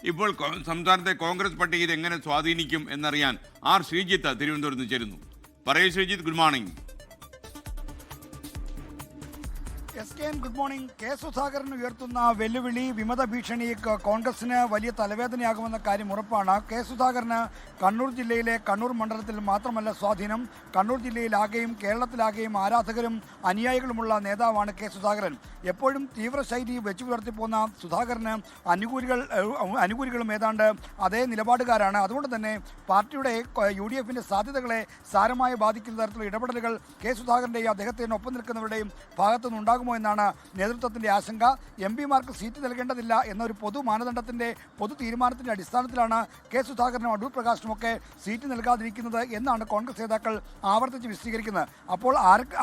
ഇപ്പോൾ സംസ്ഥാനത്തെ കോൺഗ്രസ് പട്ടികയിൽ എങ്ങനെ സ്വാധീനിക്കും എന്നറിയാൻ ആർ ശ്രീജിത്ത് തിരുവനന്തപുരത്ത് ചേരുന്നു. പറയൂ Sreejith, good morning. Good morning. K Sudhakaran ഉയർത്തുന്ന വെല്ലുവിളി, വിമത ഭീഷണി കോൺഗ്രസിന് വലിയ തലവേദനയാകുമെന്ന കാര്യം ഉറപ്പാണ്. കെ സുധാകരന് കണ്ണൂർ ജില്ലയിലെ കണ്ണൂർ മണ്ഡലത്തിൽ മാത്രമല്ല സ്വാധീനം, കണ്ണൂർ ജില്ലയിലാകെയും കേരളത്തിലാകെയും ആരാധകരും അനുയായികളുമുള്ള നേതാവാണ് കെ സുധാകരൻ. എപ്പോഴും തീവ്രശൈലി വെച്ചു പുലർത്തിപ്പോന്ന സുധാകരന് അനുകൂലികളും ഏതാണ്ട് അതേ നിലപാടുകാരാണ്. അതുകൊണ്ട് തന്നെ പാർട്ടിയുടെ UDFന്റെ സാധ്യതകളെ സാരമായി ബാധിക്കുന്ന തരത്തിലുള്ള ഇടപെടലുകൾ കെ സുധാകരൻ്റെയും അദ്ദേഹത്തിന് ഒപ്പം നിൽക്കുന്നവരുടെയും ഭാഗത്തുനിന്നുണ്ടാകുമോ എന്നാണ് നേതൃത്വത്തിന്റെ ആശങ്ക. MP-മാർക്ക് സീറ്റ് നൽകേണ്ടതില്ല എന്നൊരു പൊതു മാനദണ്ഡത്തിന്റെ പൊതു തീരുമാനത്തിന്റെ അടിസ്ഥാനത്തിലാണ് കെ സുധാകരനും അടൂർ പ്രകാശിനുമൊക്കെ സീറ്റ് നൽകാതിരിക്കുന്നത് എന്നാണ് കോൺഗ്രസ് നേതാക്കൾ ആവർത്തിച്ച് വിശദീകരിക്കുന്നത്. അപ്പോൾ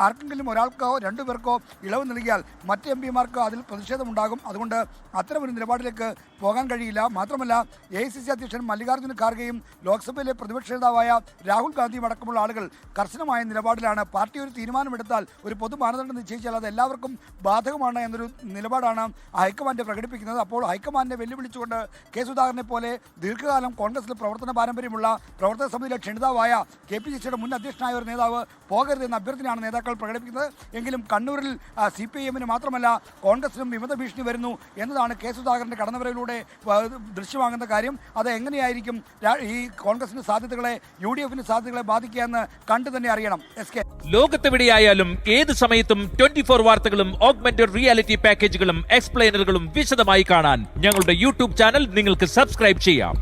ആർക്കെങ്കിലും ഒരാൾക്കോ രണ്ടുപേർക്കോ ഇളവ് നൽകിയാൽ മറ്റ് MP-മാർക്ക് അതിൽ പ്രതിഷേധമുണ്ടാകും. അതുകൊണ്ട് അത്തരമൊരു നിലപാടിലേക്ക് പോകാൻ കഴിയില്ല. മാത്രമല്ല AICC അധ്യക്ഷൻ മല്ലികാർജ്ജുന ഖാർഗെയും ലോക്സഭയിലെ പ്രതിപക്ഷ നേതാവായ രാഹുൽ ഗാന്ധിയും അടക്കമുള്ള ആളുകൾ കർശനമായ നിലപാടിലാണ്. പാർട്ടി ഒരു തീരുമാനമെടുത്താൽ, ഒരു പൊതു മാനദണ്ഡം നിശ്ചയിച്ചാൽ അത് എല്ലാവർക്കും ബാധകമാണ് എന്നൊരു നിലപാടാണ് ഹൈക്കമാൻഡ് പ്രകടിപ്പിക്കുന്നത്. അപ്പോൾ ഹൈക്കമാൻഡിനെ വെല്ലുവിളിച്ചുകൊണ്ട് കെ സുധാകരനെ പോലെ ദീർഘകാലം കോൺഗ്രസിൽ പ്രവർത്തന പാരമ്പര്യമുള്ള പ്രവർത്തക സമിതിയിലെ ക്ഷണിതാവായ KPCCയുടെ മുൻ അധ്യക്ഷനായ ഒരു നേതാവ് പോകരുതെന്ന അഭ്യർത്ഥനയാണ് നേതാക്കൾ പ്രകടിപ്പിക്കുന്നത്. എങ്കിലും കണ്ണൂരിൽ CPIMന് മാത്രമല്ല കോൺഗ്രസിനും വിമത ഭീഷണി വരുന്നു എന്നതാണ് കെ സുധാകരന്റെ കടന്നുവരവിലൂടെ ദൃശ്യമാകുന്ന കാര്യം. അത് എങ്ങനെയായിരിക്കും ഈ കോൺഗ്രസിന്റെ സാധ്യതകളെ UDFന്റെ സാധ്യതകളെ ബാധിക്കുക എന്ന് കണ്ടു തന്നെ അറിയണം. ലോകത്തെവിടെയായാലും ഏത് സമയത്തും 24 വാർത്തകളും ഓഗ്മെന്റഡ് റിയാലിറ്റി പാക്കേജുകളും എക്സ്പ്ലെയിനറുകളും വിശദമായി കാണാൻ ഞങ്ങളുടെ YouTube ചാനൽ നിങ്ങൾക്ക് സബ്സ്ക്രൈബ് ചെയ്യാം.